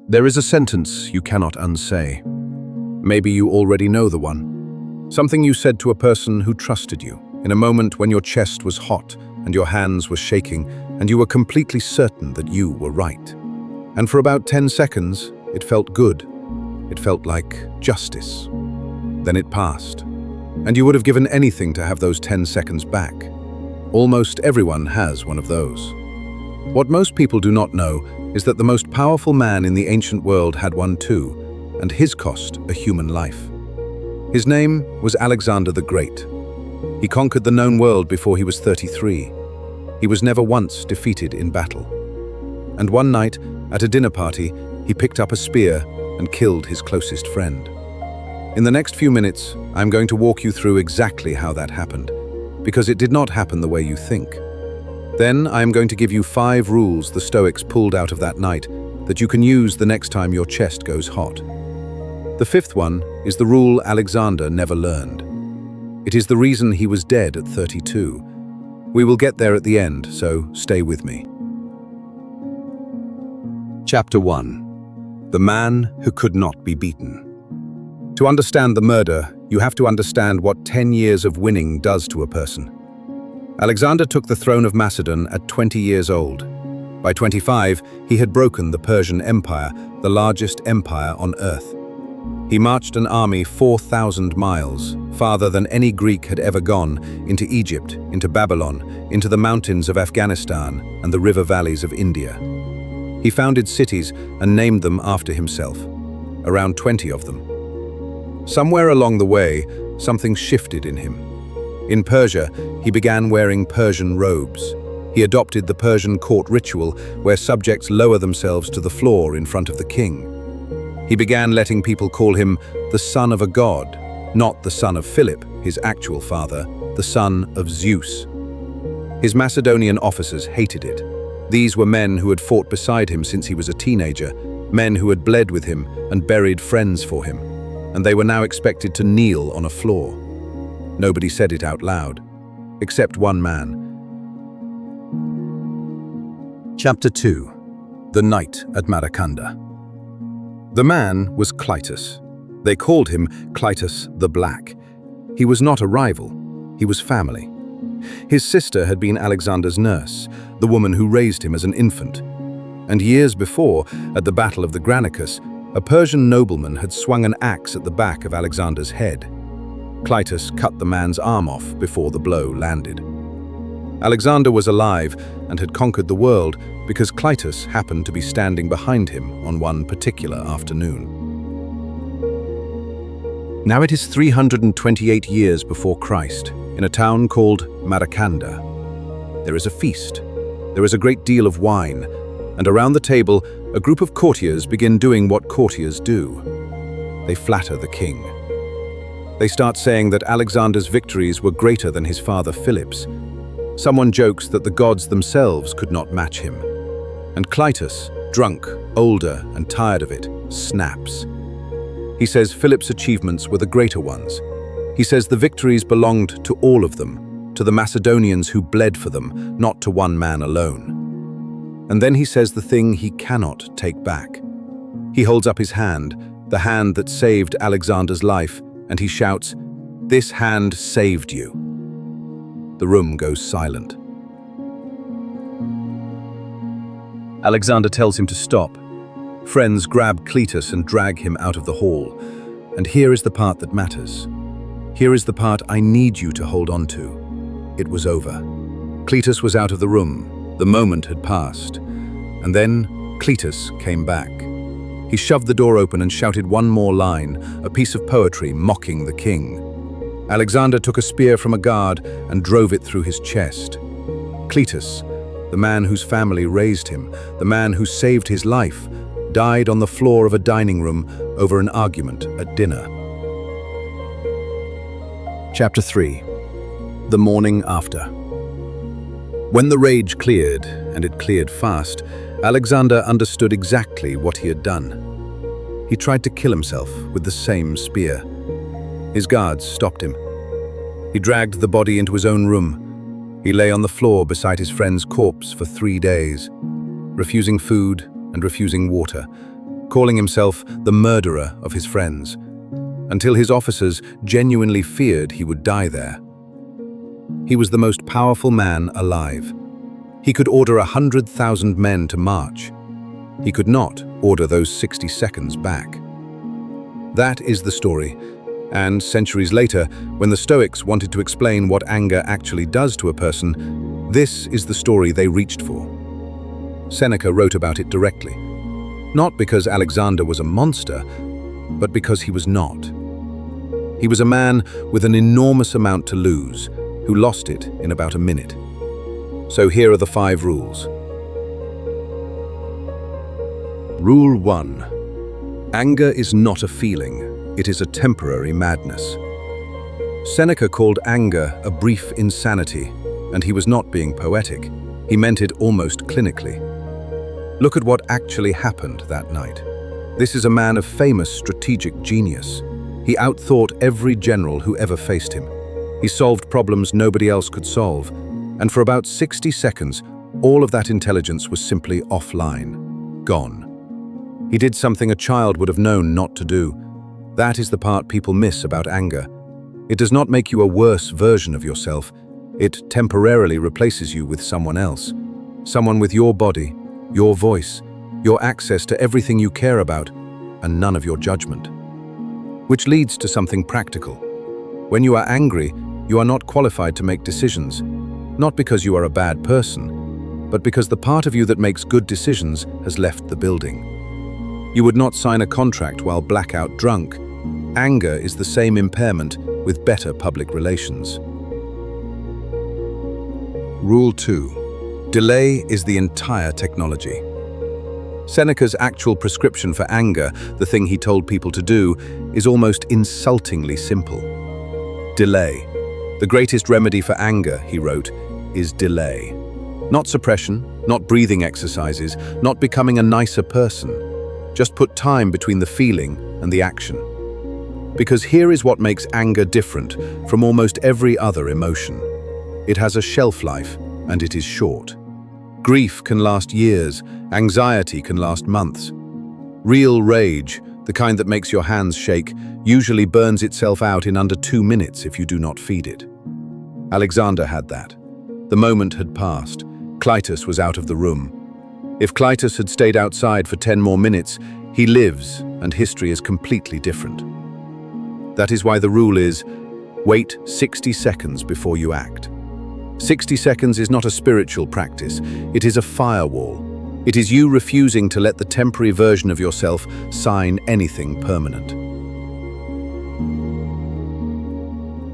There is a sentence you cannot unsay. Maybe you already know the one. Something you said to a person who trusted you, in a moment when your chest was hot and your hands were shaking and you were completely certain that you were right. And for about 10 seconds, it felt good. It felt like justice. Then it passed. And you would have given anything to have those 10 seconds back. Almost everyone has one of those. What most people do not know is that the most powerful man in the ancient world had one too, and his cost a human life. His name was Alexander the Great. He conquered the known world before he was 33. He was never once defeated in battle. And one night, at a dinner party, he picked up a spear and killed his closest friend. In the next few minutes, I'm going to walk you through exactly how that happened, because it did not happen the way you think. Then I am going to give you 5 rules the Stoics pulled out of that night that you can use the next time your chest goes hot. The 5th one is the rule Alexander never learned. It is the reason he was dead at 32. We will get there at the end, so stay with me. Chapter 1. The Man Who Could Not Be Beaten. To understand the murder, you have to understand what 10 years of winning does to a person. Alexander took the throne of Macedon at 20 years old. By 25, he had broken the Persian Empire, the largest empire on earth. He marched an army 4,000 miles, farther than any Greek had ever gone, into Egypt, into Babylon, into the mountains of Afghanistan and the river valleys of India. He founded cities and named them after himself, around 20 of them. Somewhere along the way, something shifted in him. In Persia, he began wearing Persian robes. He adopted the Persian court ritual where subjects lower themselves to the floor in front of the king. He began letting people call him the son of a god, not the son of Philip, his actual father, the son of Zeus. His Macedonian officers hated it. These were men who had fought beside him since he was a teenager, men who had bled with him and buried friends for him, and they were now expected to kneel on a floor. Nobody said it out loud, except one man. Chapter 2. The Night at Maracanda. The man was Cleitus. They called him Cleitus the Black. He was not a rival, he was family. His sister had been Alexander's nurse, the woman who raised him as an infant. And years before, at the Battle of the Granicus, a Persian nobleman had swung an axe at the back of Alexander's head. Cleitus cut the man's arm off before the blow landed. Alexander was alive and had conquered the world because Cleitus happened to be standing behind him on one particular afternoon. Now it is 328 years before Christ, in a town called Maracanda. There is a feast. There is a great deal of wine, and around the table, a group of courtiers begin doing what courtiers do. They flatter the king. They start saying that Alexander's victories were greater than his father Philip's. Someone jokes that the gods themselves could not match him. And Cleitus, drunk, older, and tired of it, snaps. He says Philip's achievements were the greater ones. He says the victories belonged to all of them, to the Macedonians who bled for them, not to one man alone. And then he says the thing he cannot take back. He holds up his hand, the hand that saved Alexander's life, and he shouts, "This hand saved you." The room goes silent. Alexander tells him to stop. Friends grab Cleitus and drag him out of the hall. And here is the part that matters. Here is the part I need you to hold on to. It was over. Cleitus was out of the room. The moment had passed. And then Cleitus came back. He shoved the door open and shouted one more line, a piece of poetry mocking the king. Alexander took a spear from a guard and drove it through his chest. Cleitus, the man whose family raised him, the man who saved his life, died on the floor of a dining room over an argument at dinner. Chapter 3. The Morning After. When the rage cleared, and it cleared fast, Alexander understood exactly what he had done. He tried to kill himself with the same spear. His guards stopped him. He dragged the body into his own room. He lay on the floor beside his friend's corpse for 3 days, refusing food and refusing water, calling himself the murderer of his friends, until his officers genuinely feared he would die there. He was the most powerful man alive. He could order 100,000 men to march. He could not order those 60 seconds back. That is the story, and centuries later, when the Stoics wanted to explain what anger actually does to a person, this is the story they reached for. Seneca wrote about it directly, not because Alexander was a monster, but because he was not. He was a man with an enormous amount to lose, who lost it in about a minute. So here are the 5 rules. Rule 1. Anger is not a feeling, it is a temporary madness. Seneca called anger a brief insanity, and he was not being poetic. He meant it almost clinically. Look at what actually happened that night. This is a man of famous strategic genius. He outthought every general who ever faced him. He solved problems nobody else could solve, and for about 60 seconds, all of that intelligence was simply offline, gone. He did something a child would have known not to do. That is the part people miss about anger. It does not make you a worse version of yourself. It temporarily replaces you with someone else. Someone with your body, your voice, your access to everything you care about, and none of your judgment. Which leads to something practical. When you are angry, you are not qualified to make decisions, not because you are a bad person, but because the part of you that makes good decisions has left the building. You would not sign a contract while blackout drunk. Anger is the same impairment with better public relations. Rule 2. Delay is the entire technology. Seneca's actual prescription for anger, the thing he told people to do, is almost insultingly simple. Delay. The greatest remedy for anger, he wrote, is delay. Not suppression, not breathing exercises, not becoming a nicer person. Just put time between the feeling and the action. Because here is what makes anger different from almost every other emotion. It has a shelf life, and it is short. Grief can last years, anxiety can last months. Real rage, the kind that makes your hands shake, usually burns itself out in under 2 minutes if you do not feed it. Alexander had that. The moment had passed. Cleitus was out of the room. If Cleitus had stayed outside for 10 more minutes, he lives, and history is completely different. That is why the rule is, wait 60 seconds before you act. 60 seconds is not a spiritual practice, it is a firewall. It is you refusing to let the temporary version of yourself sign anything permanent.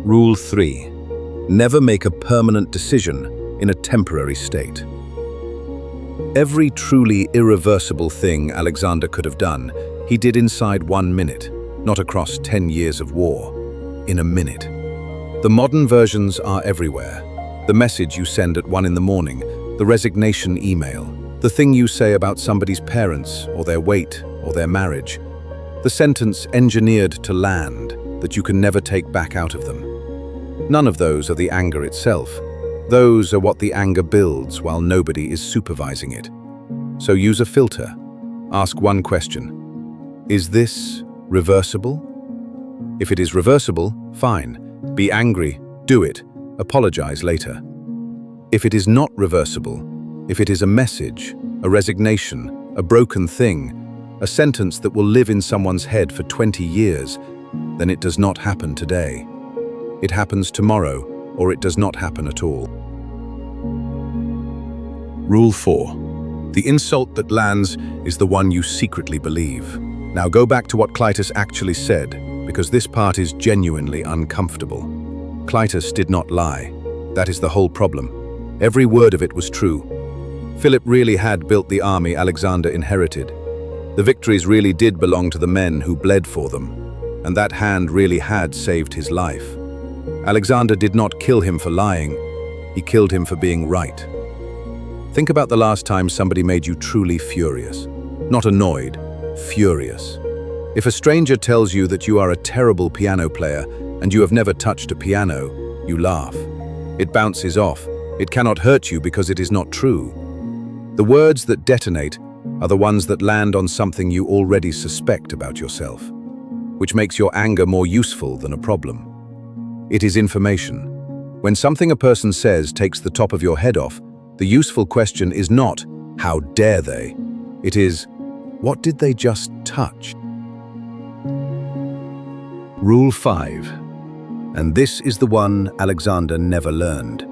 Rule 3. Never make a permanent decision in a temporary state. Every truly irreversible thing Alexander could have done, he did inside 1 minute, not across 10 years of war. In a minute. The modern versions are everywhere. The message you send at 1 in the morning, the resignation email, the thing you say about somebody's parents or their weight or their marriage, the sentence engineered to land that you can never take back out of them. None of those are the anger itself. Those are what the anger builds while nobody is supervising it. So use a filter. Ask one question. Is this reversible? If it is reversible, fine. Be angry, do it, apologize later. If it is not reversible, if it is a message, a resignation, a broken thing, a sentence that will live in someone's head for 20 years, then it does not happen today. It happens tomorrow, or it does not happen at all. Rule 4. The insult that lands is the one you secretly believe. Now go back to what Cleitus actually said, because this part is genuinely uncomfortable. Cleitus did not lie. That is the whole problem. Every word of it was true. Philip really had built the army Alexander inherited. The victories really did belong to the men who bled for them, and that hand really had saved his life. Alexander did not kill him for lying, he killed him for being right. Think about the last time somebody made you truly furious. Not annoyed, furious. If a stranger tells you that you are a terrible piano player and you have never touched a piano, you laugh. It bounces off. It cannot hurt you because it is not true. The words that detonate are the ones that land on something you already suspect about yourself, which makes your anger more useful than a problem. It is information. When something a person says takes the top of your head off, the useful question is not, "How dare they?" It is, "What did they just touch?" Rule 5. And this is the one Alexander never learned.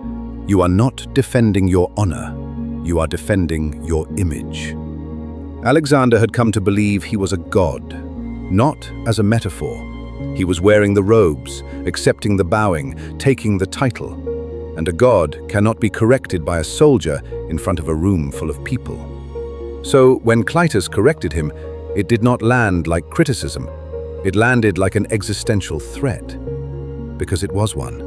You are not defending your honor, you are defending your image. Alexander had come to believe he was a god, not as a metaphor. He was wearing the robes, accepting the bowing, taking the title. And a god cannot be corrected by a soldier in front of a room full of people. So when Cleitus corrected him, it did not land like criticism. It landed like an existential threat. Because it was one.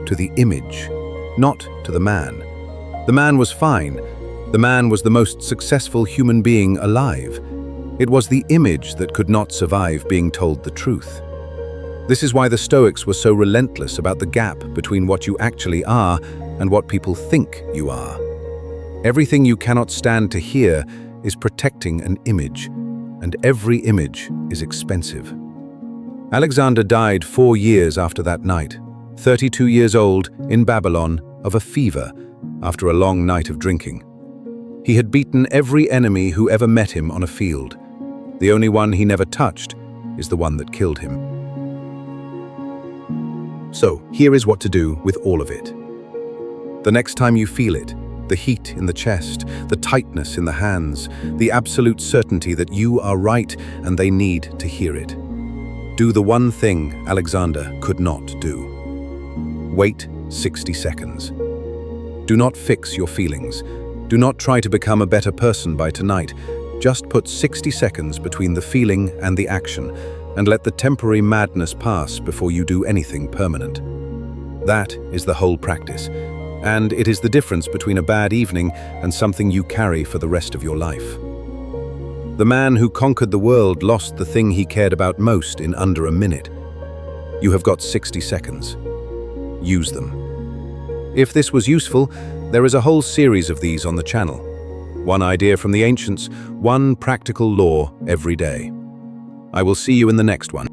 To the image, not to the man. The man was fine. The man was the most successful human being alive. It was the image that could not survive being told the truth. This is why the Stoics were so relentless about the gap between what you actually are and what people think you are. Everything you cannot stand to hear is protecting an image, and every image is expensive. Alexander died 4 years after that night, 32 years old, in Babylon, of a fever, after a long night of drinking. He had beaten every enemy who ever met him on a field. The only one he never touched is the one that killed him. So, here is what to do with all of it. The next time you feel it, the heat in the chest, the tightness in the hands, the absolute certainty that you are right and they need to hear it. Do the one thing Alexander could not do. Wait 60 seconds. Do not fix your feelings. Do not try to become a better person by tonight. Just put 60 seconds between the feeling and the action, and let the temporary madness pass before you do anything permanent. That is the whole practice, and it is the difference between a bad evening and something you carry for the rest of your life. The man who conquered the world lost the thing he cared about most in under a minute. You have got 60 seconds. Use them. If this was useful, there is a whole series of these on the channel. One idea from the ancients, one practical law every day. I will see you in the next one.